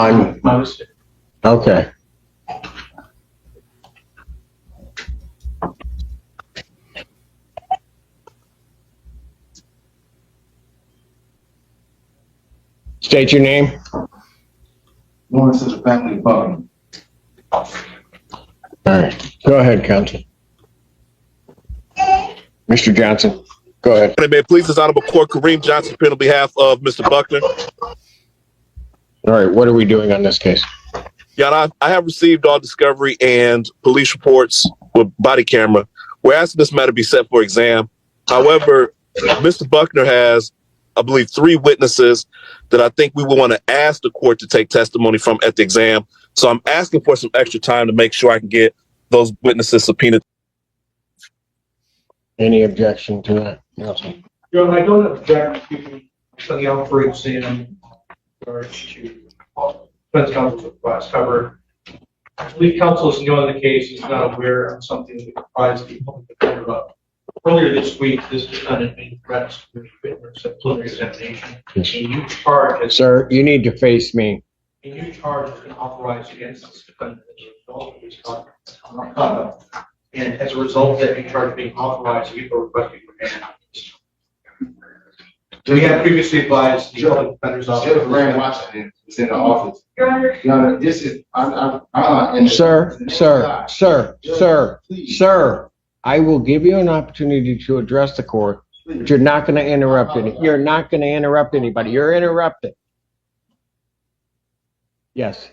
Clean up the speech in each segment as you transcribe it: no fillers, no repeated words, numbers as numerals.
My mistake. Okay. State your name. Lawrence is a family button. All right. Go ahead, counsel. Mr. Johnson, go ahead. May it please this honorable court, Kareem Johnson, appearing on behalf of Mr. Buckner. All right. What are we doing on this case? Yeah, I have received all discovery and police reports with body camera. We're asking this matter be set for exam. However, Mr. Buckner has, I believe, 3 witnesses that I think we will want to ask the court to take testimony from at the exam. So I'm asking for some extra time to make sure I can get those witnesses subpoenaed. Any objection to that? Counsel? Your Honor, I don't object to the offer exam or to defense counsel's request. However, I believe counsel is new on the case, is not aware of something that comprised the public defender of. Earlier this week, this defendant made threats to the witness at preliminary examination. Yes. A new charge has, Sir, you need to face me. a new charge has been authorized against this defendant as a result of his conduct. And as a result of that new charge being authorized, we are requesting remand. We have previously advised the public defender's office. Judge Rand Washington is in the office. Your Honor. Your Honor, this is, Sir, I will give you an opportunity to address the court, but you're not going to interrupt You're not going to interrupt anybody. You're interrupted. Yes.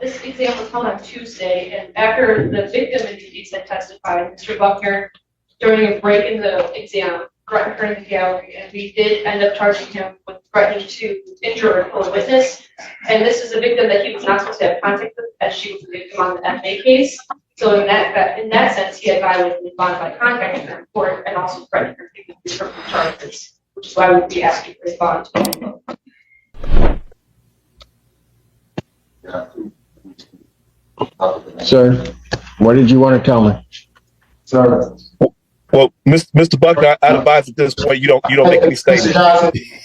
This exam was held on Tuesday, and after the victim in the case had testified, Mr. Buckner, during a break in the exam, threatened her in the gallery, and we did end up charging him with threatening to injure a witness. And this is a victim that he was not supposed to have contact with, as she was a victim on the FA case. So in that sense, he had violated the bond by contacting her in court and also threatening her with criminal charges, which is why we would be asking for his bond. Sir, what did you want to tell me? sir. Well, Mr. Buckner, I advise at this point you don't make any statements.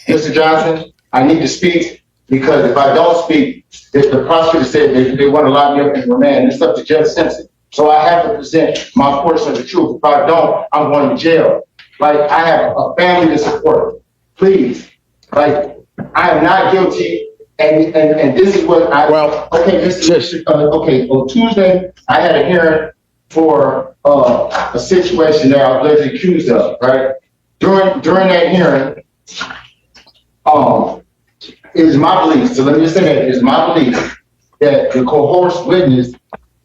Mr. Johnson, I need to speak because if I don't speak, the prosecutor said they want to lock me up and remand. It's up to Judge Simpson. So I have to present my portion of the truth. If I don't, I'm going to jail. Like, I have a family to support. Please, like, I am not guilty. And this is what I, Well, okay, on Tuesday, I had a hearing for a situation that I was accused of, right? During that hearing, it is my belief, so let me just say that, it is my belief that the coerced witness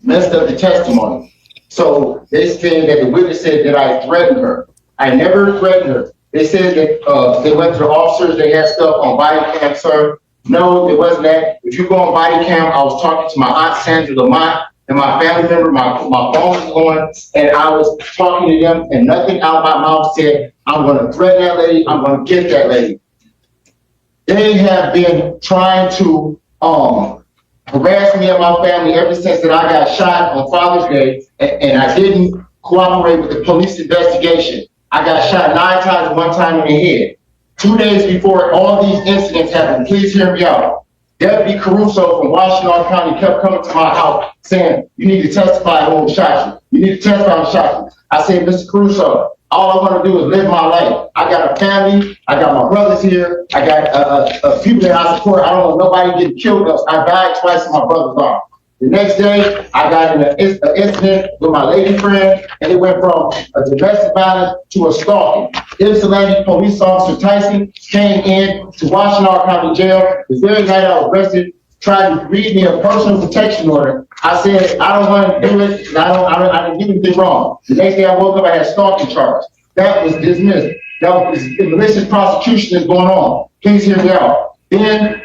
messed up the testimony. So they said that the witness said that I threatened her. I never threatened her. They said that they went to the officers, they had stuff on body cam, sir. No, it wasn't that. If you go on body cam, I was talking to my aunt Sandra Lamont and my family member, my phone was going, and I was talking to them, and nothing out of my mouth said, I'm gonna threaten that lady, I'm gonna get that lady. They have been trying to harass me and my family ever since that I got shot on Father's Day, and I didn't cooperate with the police investigation. I got shot 9 times, 1 time in the head. 2 days before all these incidents happened, please hear me out. Deputy Caruso from Washington County kept coming to my house saying, you need to testify on who shot you. You need to testify on who shot you. I said, Mr. Caruso, all I want to do is live my life. I got a family. I got my brothers here. I got people that I support. I don't want nobody getting killed. I died twice in my brother's arm. The next day, I got in an incident with my lady friend, and it went from a domestic violence to a stalking. Ypsilanti police officer Tyson came in to Washington County Jail. The very night I was arrested, tried to read me a personal protection order. I said, I don't want to do it, and I didn't do anything wrong. The next day I woke up, I had stalking charge. That was dismissed. That was the malicious prosecution is going on. Please hear me out. Then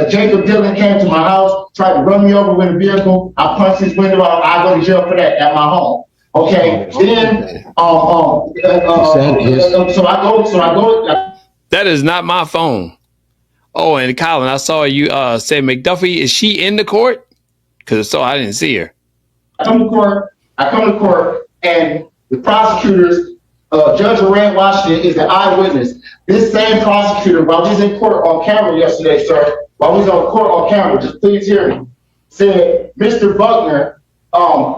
Jacob Dillon came to my house, tried to run me over with a vehicle. I punched his window out. I go to jail for that at my home. Okay. Then so I go. That is not my phone. Oh, and Colin, I saw you say McDuffie. Is she in the court? Because so I didn't see her. I come to court, and the prosecutors, Judge Rand Washington is the eyewitness. This same prosecutor, while he's in court on camera yesterday, sir, while we was on court on camera, just please hear me, said, Mr. Buckner,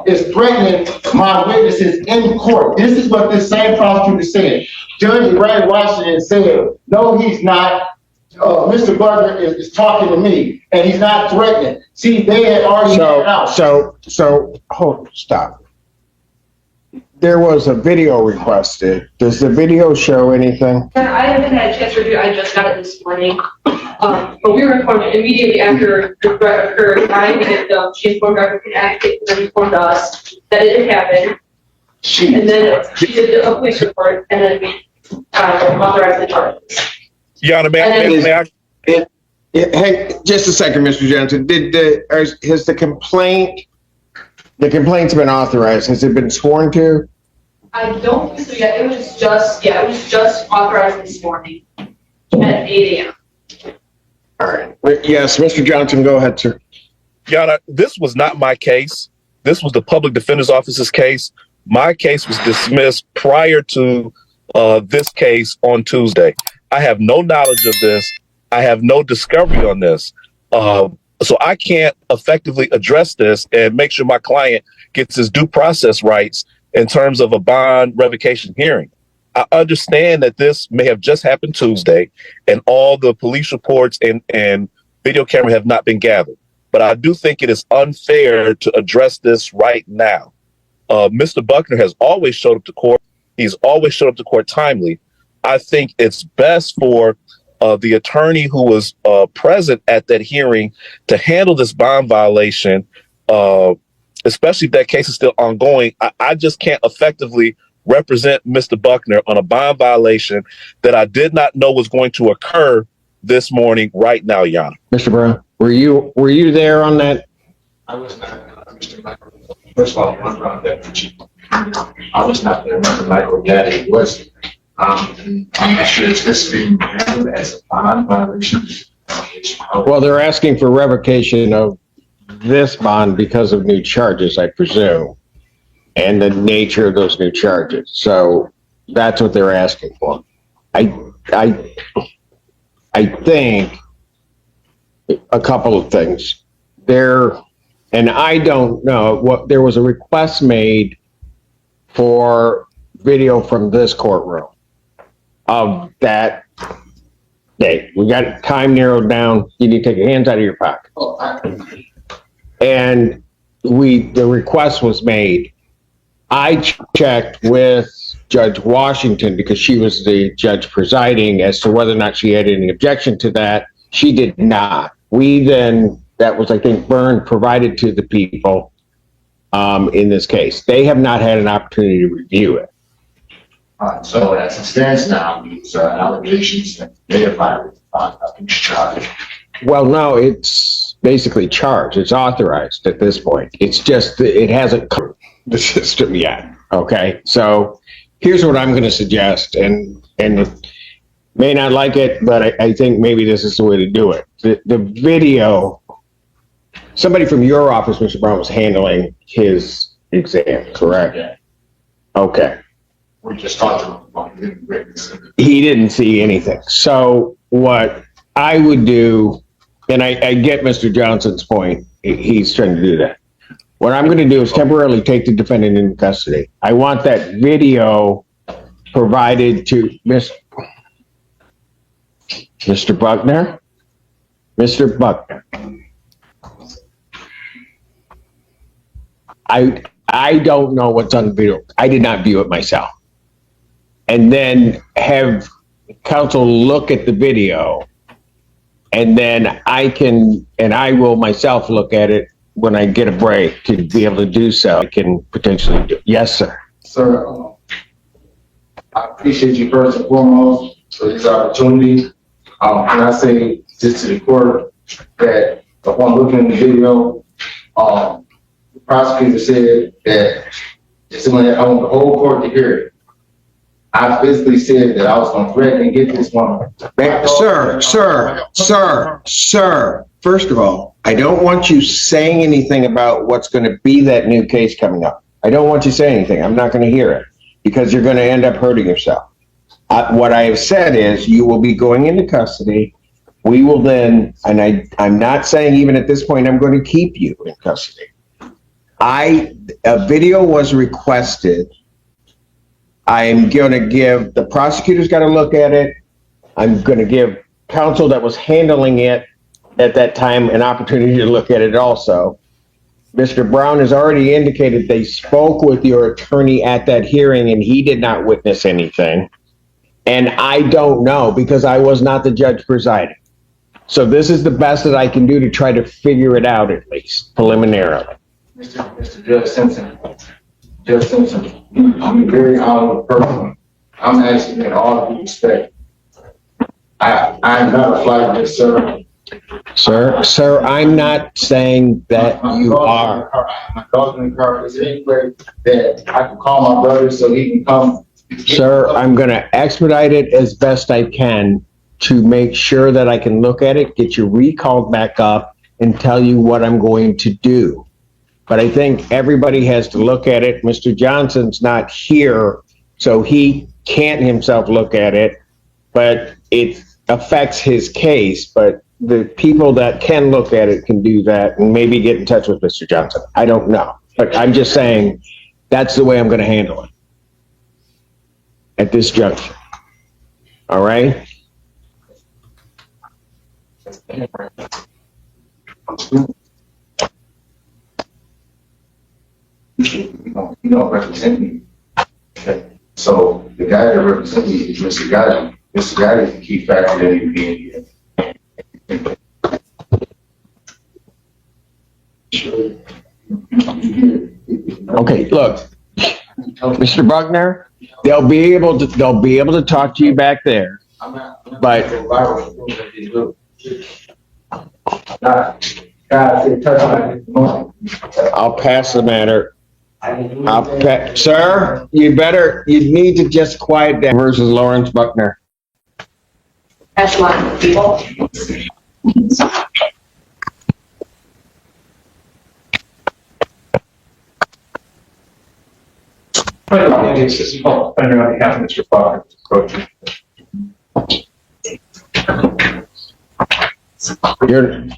is threatening my witnesses in court. This is what this same prosecutor said. Judge Ray Washington said, no, he's not. Mr. Buckner is talking to me, and he's not threatening. See, they had already had it out. Stop. There was a video requested. Does the video show anything? I haven't had a chance to review, I just got it this morning. But we were informed immediately after the threat occurred by the victim. She informed our advocate and then informed us that it had happened. And then she did a police report, and then we authorized the charges. Your Honor, may I? Hey, just a second, Mr. Johnson. Has the complaint's been authorized? Has it been sworn to? I don't think so yet. It was just authorized this morning at 8 a.m. All right. Yes, Mr. Johnson, go ahead, sir. Your Honor, this was not my case. This was the public defender's office's case. My case was dismissed prior to this case on Tuesday. I have no knowledge of this. I have no discovery on this. So I can't effectively address this and make sure my client gets his due process rights in terms of a bond revocation hearing. I understand that this may have just happened Tuesday and all the police reports and video camera have not been gathered. But I do think it is unfair to address this right now. Mr. Buckner has always showed up to court. He's always showed up to court timely. I think it's best for the attorney who was present at that hearing to handle this bond violation, especially if that case is still ongoing. I just can't effectively represent Mr. Buckner on a bond violation that I did not know was going to occur this morning right now, Your Honor. Mr. Brown, were you there on that? I was not, Mr. Michael. First of all, one round deputy. I was not there, Mr. Michael Daddy was. I'm not sure is this being handled as a bond violation. Well, they're asking for revocation of this bond because of new charges, I presume, and the nature of those new charges. So that's what they're asking for. I think a couple of things there, and I don't know what there was a request made for video from this courtroom of that day. We got time narrowed down. You need to take your hands out of your pocket. And the request was made. I checked with Judge Washington because she was the judge presiding as to whether or not she had any objection to that. She did not. That was, I think, Byrne provided to the people in this case. They have not had an opportunity to review it. So as it stands now, these allegations that they have violated the charge. Well, no, it's basically charged. It's authorized at this point. It's just that it hasn't come the system yet. Okay, so here's what I'm going to suggest, and may not like it, but I think maybe this is the way to do it. The video. Somebody from your office, Mr. Brown, was handling his exam, correct? Yeah. Okay. We just talked about it. He didn't see anything. So what I would do, and I get Mr. Johnson's point, he's trying to do that. What I'm going to do is temporarily take the defendant into custody. I want that video provided to Mr. Buckner. Mr. Buckner. I don't know what's on the video. I did not view it myself. And then have counsel look at the video, and then I will myself look at it when I get a break to be able to do so. I can potentially do. Yes, sir. Sir, I appreciate you first and foremost for this opportunity. Can I say just to the court that upon looking at the video, the prosecutor said that it's someone that I want the whole court to hear it. I physically said that I was going to threaten and get this woman. Sir. First of all, I don't want you saying anything about what's going to be that new case coming up. I don't want you saying anything. I'm not going to hear it because you're going to end up hurting yourself. What I have said is you will be going into custody we will then, and I'm not saying even at this point I'm going to keep you in custody. A video was requested. I'm going to give, the prosecutor's got to look at it. I'm going to give counsel that was handling it at that time an opportunity to look at it also. Mr. Brown has already indicated they spoke with your attorney at that hearing and he did not witness anything. And I don't know because I was not the judge presiding. So this is the best that I can do to try to figure it out at least preliminarily. Mr. Judge Simpson, I'm a very honorable person. I'm asking in all due respect. I'm not a flight risk, sir. Sir, I'm not saying that you are. My dog's in the car. Is there any way that I can call my brother so he can come? Sir, I'm going to expedite it as best I can to make sure that I can look at it, get you recalled back up, and tell you what I'm going to do. But I think everybody has to look at it. Mr. Johnson's not here, so he can't himself look at it, but it affects his case. But the people that can look at it can do that and maybe get in touch with Mr. Johnson. I don't know, but I'm just saying that's the way I'm going to handle it at this juncture. All right? You don't represent me. Okay. So the guy that represents me is Mr. Gotti. Mr. Gotti is the key factor that you being here. Okay, look, Mr. Buckner, they'll be able to talk to you back there. But I'll pass the matter. Sir, you need to just quiet down versus Lawrence Buckner. That's my people. This is Paul Defendant on behalf of Mr. Buckner.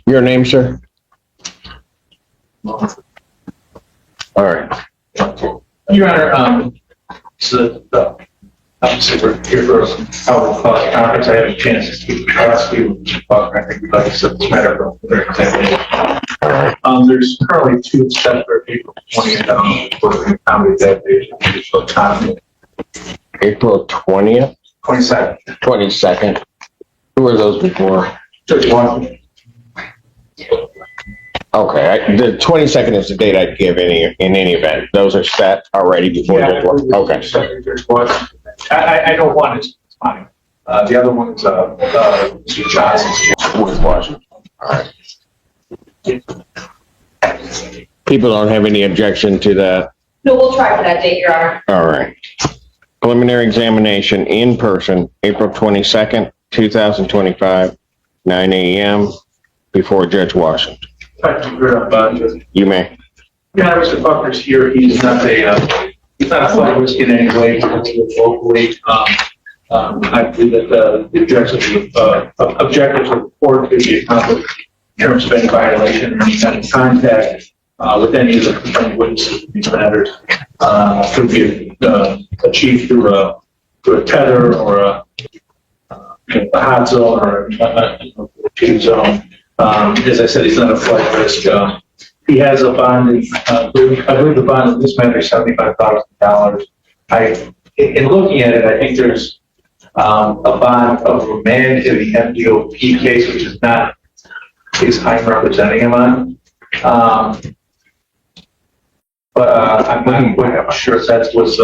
Your name, sir? All right. Your Honor, so obviously we're here for a conference. I have a chance to speak with Mr. Buckner. I think we'd like to set this matter for their executive. There's currently 2 steps for April 20th for the accommodate that additional time. April 20th? 22nd. 22nd. Who are those before? Judge Washington. Okay, the 22nd is the date I'd give in any event. Those are set already before. Yeah, Okay. Judge Washington. I know one is fine. The other one is Mr. Johnson's With Washington. All right. People don't have any objection to that. No, we'll try for that date, Your Honor. All right. Preliminary examination in person, April 22nd, 2025, 9 a.m. before Judge Washington. You may. Yeah, Mr. Buckner's here. He's not a flight risk in any way. He's locally. I believe that the objectives of the court could be accomplished in terms of any violation or any kind of contact with any of the complaint witnesses in these matters. Could be achieved through a tether or a hot zone or a tube zone. As I said, he's not a flight risk. He has a bond. I believe the bond in this matter is $75,000. In looking at it, I think there's a bond of remand in the MDOP case, which is not case I'm representing him on. But I'm not quite sure if that was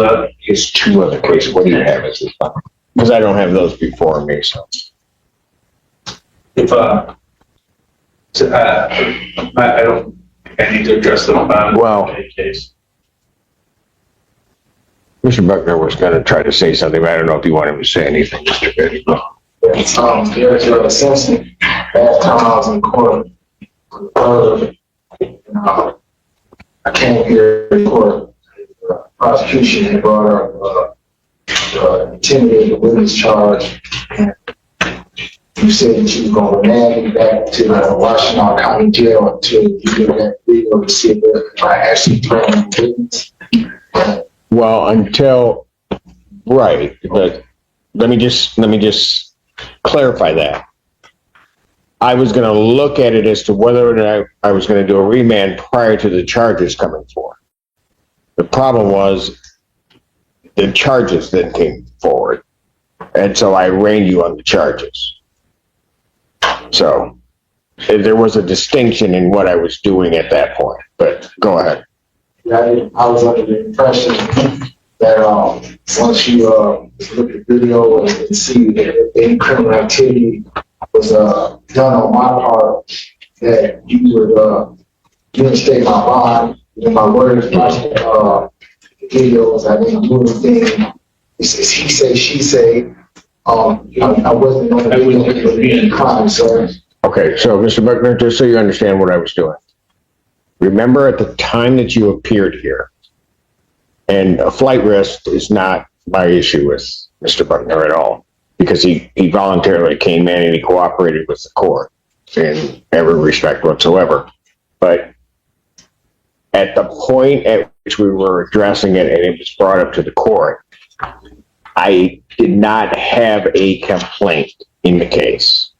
It's 2 other cases. What do you have as this one? Because I don't have those before me, so. if I don't. I need to address the bond in any case. Mr. Buckner was going to try to say something, but I don't know if you want him to say anything, Mr. Petty. Judge Simpson, last time I was in court, I came here in court. Prosecution had brought up intimidated witness charge. you said that you was gonna remand me back to Washington County Jail until you get that video to see if I actually threatened witness. Well, until, right, but let me just clarify that. I was going to look at it as to whether or not I was going to do a remand prior to the charges coming forward. The problem was the charges then came forward, and so I arraigned you on the charges. So there was a distinction in what I was doing at that point, but go ahead. I was under the impression that once you look at the video and see that any criminal activity was done on my part, that you would reinstate my bond. In my words, watching videos, I didn't do anything. It's he say, she say. I wasn't on the crime, sir. Okay, so Mr. Buckner, just so you understand what I was doing. Remember at the time that you appeared here, and a flight risk is not my issue with Mr. Buckner at all, because he voluntarily came in and he cooperated with the court in every respect whatsoever. But at the point at which we were addressing it and it was brought up to the court, I did not have a complaint in the case.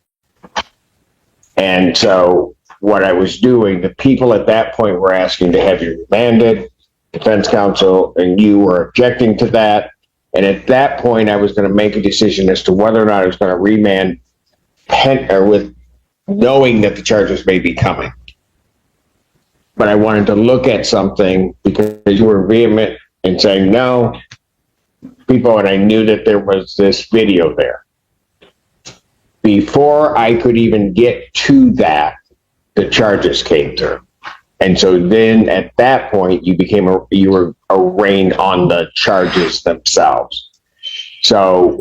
And so what I was doing, the people at that point were asking to have you remanded, defense counsel, and you were objecting to that. And at that point, I was going to make a decision as to whether or not I was going to remand with knowing that the charges may be coming. But I wanted to look at something because you were vehement in saying no, people, and I knew that there was this video there. Before I could even get to that, the charges came through. And so then at that point, you were arraigned on the charges themselves. So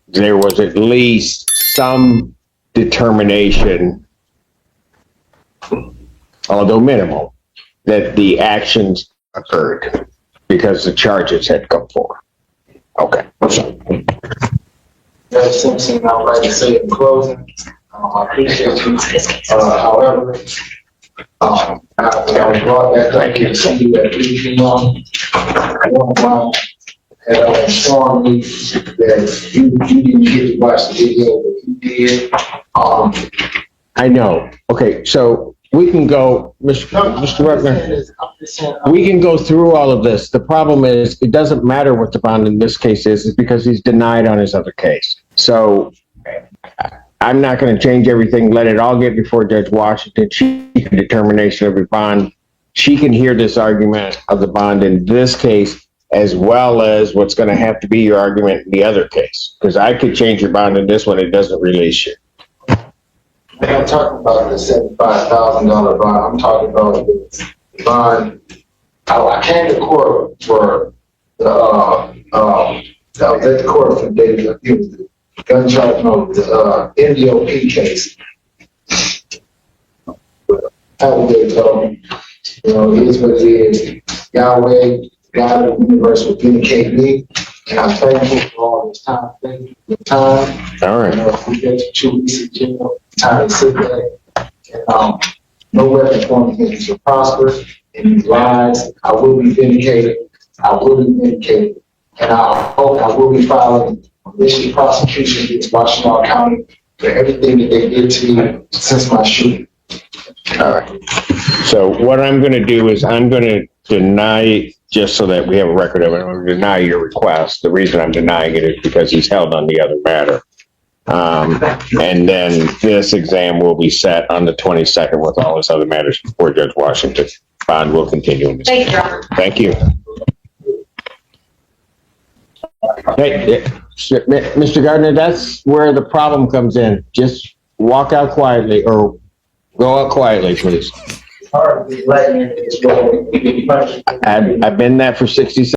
there was at least some determination, although minimal, that the actions occurred because the charges had come forward. Okay. Judge Simpson, I would like to say in closing, I appreciate you. However, when I was brought back up to see you at evening one of mine had informed me that you didn't get to watch the video, but you did. I know. Okay, so we can go, Mr. Ruckner, we can go through all of this. The problem is, it doesn't matter what the bond in this case is because he's denied on his other case. So I'm not going to change everything, let it all get before Judge Washington. She can determination of your bond. She can hear this argument of the bond in this case, as well as what's going to have to be your argument in the other case. Because I could change your bond in this one, it doesn't release you. I'm not talking about the $75,000 bond. I'm talking about the bond. I came to court for I was at the court for the gun charge, the NDOP case. They told me, it is what it is. Yahweh, God of the universe will vindicate me. And I'm thankful for all this time. Thank you for the time. All right. If we get to 2 weeks in jail, time to sit there. And, no weapon formed against you prosper. In these lies, I will be vindicated. I will be vindicated. And I hope I will be filing malicious prosecution against Washington County for everything that they did to me since my shooting. All right. So what I'm going to do is I'm going to deny, just so that we have a record of it, I'm going to deny your request. The reason I'm denying it is because he's held on the other matter. And then this exam will be set on the 22nd with all his other matters before Judge Washington. Bond will continue in this. Thank you, Robert. Thank you. Hey, Mr. Gardner, that's where the problem comes in. Just walk out quietly or go out quietly, please. I've been that for 60 seconds.